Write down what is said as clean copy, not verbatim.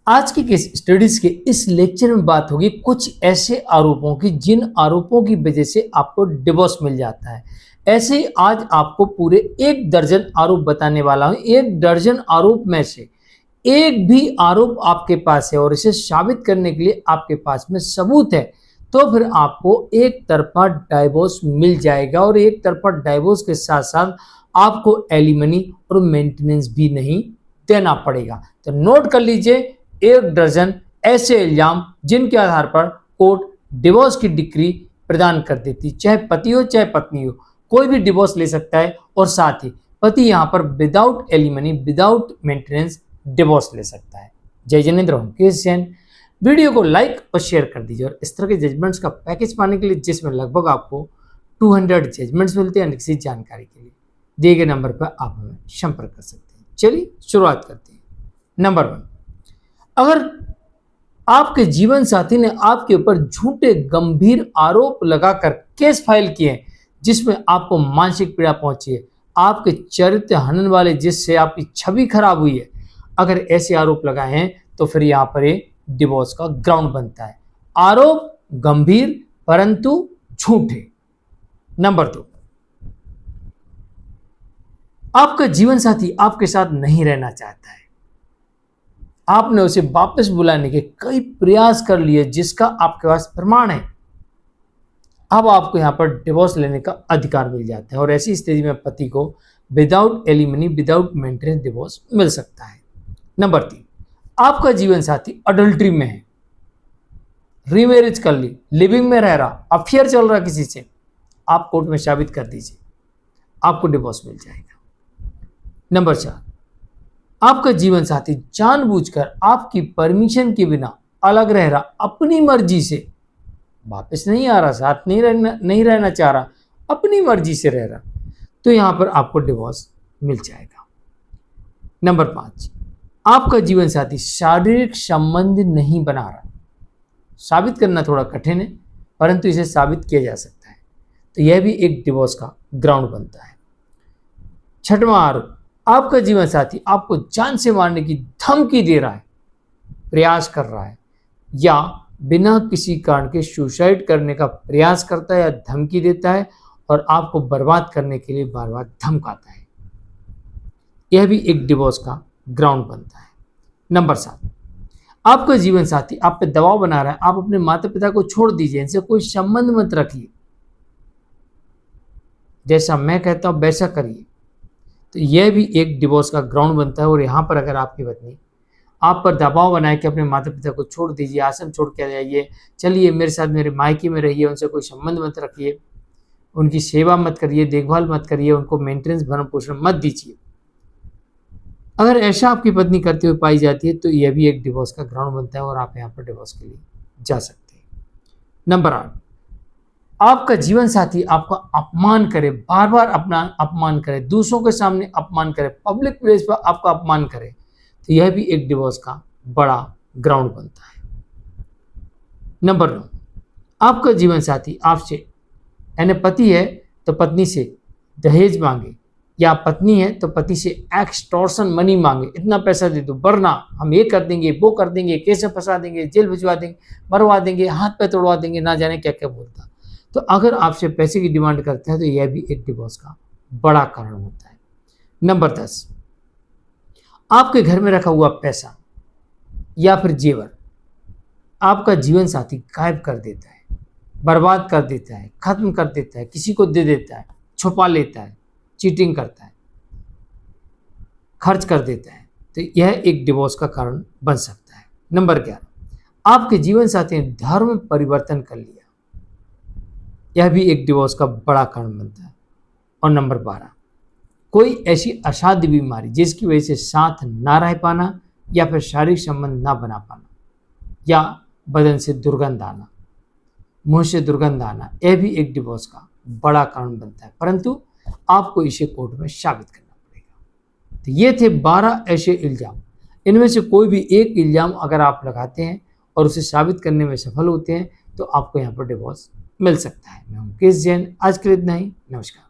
आज की case studies के इस लेक्चर में बात होगी कुछ ऐसे आरोपों की जिन आरोपों की वजह से आपको डिवोर्स मिल जाता है। ऐसे ही आज आपको पूरे 1 दर्जन आरोप बताने वाला हूं। 1 दर्जन आरोप में से एक भी आरोप आपके पास है और इसे साबित करने के लिए आपके पास में सबूत है, तो फिर आपको एक तरफा डाइवोर्स मिल जाएगा और एक तरफा डाइवोर्स के साथ साथ आपको एलिमनी और मेंटेनेंस भी नहीं देना पड़ेगा। तो नोट कर लीजिए, 1 दर्जन ऐसे इल्जाम जिनके आधार पर कोर्ट डिवोर्स की डिक्री प्रदान कर देती, चाहे पति हो चाहे पत्नी हो, कोई भी डिवोर्स ले सकता है और साथ ही पति यहां पर without alimony without maintenance divorce ले सकता है। जय जिनेंद्र हूं केस जैन। वीडियो को लाइक और शेयर कर दीजिए और इस तरह के जजमेंट्स का पैकेज पाने के लिए जिसमें लगभग आपको 200 जजमेंट्स मिलते हैं निश्चित जानकारी के लिए दिए गए नंबर पर आप हमें संपर्क कर सकते हैं। चलिए शुरुआत करते हैं। नंबर 1, अगर आपके जीवन साथी ने आपके ऊपर झूठे गंभीर आरोप लगाकर केस फाइल किए जिसमें आपको मानसिक पीड़ा पहुंची है, आपके चरित्र हनन वाले जिससे आपकी छवि खराब हुई है, अगर ऐसे आरोप लगाए हैं तो फिर यहां पर ये डिवोर्स का ग्राउंड बनता है। आरोप गंभीर परंतु झूठे। नंबर 2, आपका जीवन साथी आपके साथ नहीं रहना चाहता है, आपने उसे वापस बुलाने के कई प्रयास कर लिए जिसका आपके पास प्रमाण है। अब आपको यहां पर डिवोर्स लेने का अधिकार मिल जाता है और ऐसी स्थिति में पति को without alimony without maintenance divorce मिल सकता है। नंबर 3, आपका जीवन साथी अडल्ट्री में है, रीमैरिज कर ली, लिविंग में रह रहा, अफेयर चल रहा किसी से, आप कोर्ट में साबित कर दीजिए, आपको डिवोर्स मिल जाएगा। नंबर 4, आपका जीवन साथी जानबूझकर आपकी परमिशन के बिना अलग रह रहा, अपनी मर्जी से वापस नहीं आ रहा, साथ नहीं रहना चाह रहा, अपनी मर्जी से रह रहा, तो यहां पर आपको डिवोर्स मिल जाएगा। नंबर 5, आपका जीवन साथी शारीरिक संबंध नहीं बना रहा, साबित करना थोड़ा कठिन है परंतु इसे साबित किया जा सकता है, तो यह भी एक डिवोर्स का ग्राउंड बनता है। 6वां आरोप, आपका जीवन साथी आपको जान से मारने की धमकी दे रहा है, प्रयास कर रहा है या बिना किसी कारण के सुसाइड करने का प्रयास करता है या धमकी देता है और आपको बर्बाद करने के लिए बार बार धमकाता है, यह भी एक डिवोर्स का ग्राउंड बनता है। नंबर 7, आपका जीवन साथी आप पे दबाव बना रहा है, आप अपने माता पिता को छोड़ दीजिए, इनसे कोई संबंध मत रखिए, जैसा मैं कहता हूं वैसा करिए, तो यह भी एक डिवोर्स का ग्राउंड बनता है। और यहाँ पर अगर आपकी पत्नी आप पर दबाव बनाए कि अपने माता पिता को छोड़ दीजिए, आश्रम छोड़ के जाइए, चलिए मेरे साथ मेरे मायके में रहिए, उनसे कोई संबंध मत रखिए, उनकी सेवा मत करिए, देखभाल मत करिए, उनको मेंटेनेंस भरण पोषण मत दीजिए, अगर ऐसा आपकी पत्नी करते हुए पाई जाती है तो यह भी एक डिवोर्स का ग्राउंड बनता है और आप यहाँ पर डिवोर्स के लिए जा सकते हैं। नंबर 8, आपका जीवन साथी आपका अपमान करे, बार बार अपना अपमान करे, दूसरों के सामने अपमान करे, पब्लिक प्लेस पर आपका अपमान करे, तो यह भी एक डिवोर्स का बड़ा ग्राउंड बनता है। नंबर 9, आपका जीवन साथी आपसे, यानी पति है तो पत्नी से दहेज मांगे या पत्नी है तो पति से एक्सटॉर्शन मनी मांगे, इतना पैसा दे दो वरना हम ये कर देंगे वो कर देंगे, केस में फंसा देंगे, जेल भिजवा देंगे, मरवा देंगे, हाथ पैर तोड़वा देंगे, ना जाने क्या क्या बोलता। तो अगर आपसे पैसे की डिमांड करते हैं तो यह भी एक डिवोर्स का बड़ा कारण होता है। नंबर 10, आपके घर में रखा हुआ पैसा या फिर जेवर आपका जीवन साथी गायब कर देता है, बर्बाद कर देता है, खत्म कर देता है, किसी को दे देता है, छुपा लेता है, चीटिंग करता है, खर्च कर देता है, तो यह एक डिवोर्स का कारण बन सकता है। नंबर 11, आपके जीवन साथी ने धर्म परिवर्तन कर लिया, यह भी एक डिवोर्स का बड़ा कारण बनता है। और नंबर 12, कोई ऐसी असाध्य बीमारी जिसकी वजह से साथ ना रह पाना या फिर शारीरिक संबंध ना बना पाना या बदन से दुर्गंध आना, मुंह से दुर्गंध आना, यह भी एक डिवोर्स का बड़ा कारण बनता है, परंतु आपको इसे कोर्ट में साबित करना पड़ेगा। तो ये थे 12 ऐसे इल्जाम, इनमें से कोई भी एक इल्जाम अगर आप लगाते हैं और उसे साबित करने में सफल होते हैं तो आपको यहाँ पर डिवोर्स मिल सकता है। मैं हूं केस जैन, आज के लिए इतना ही, नमस्कार।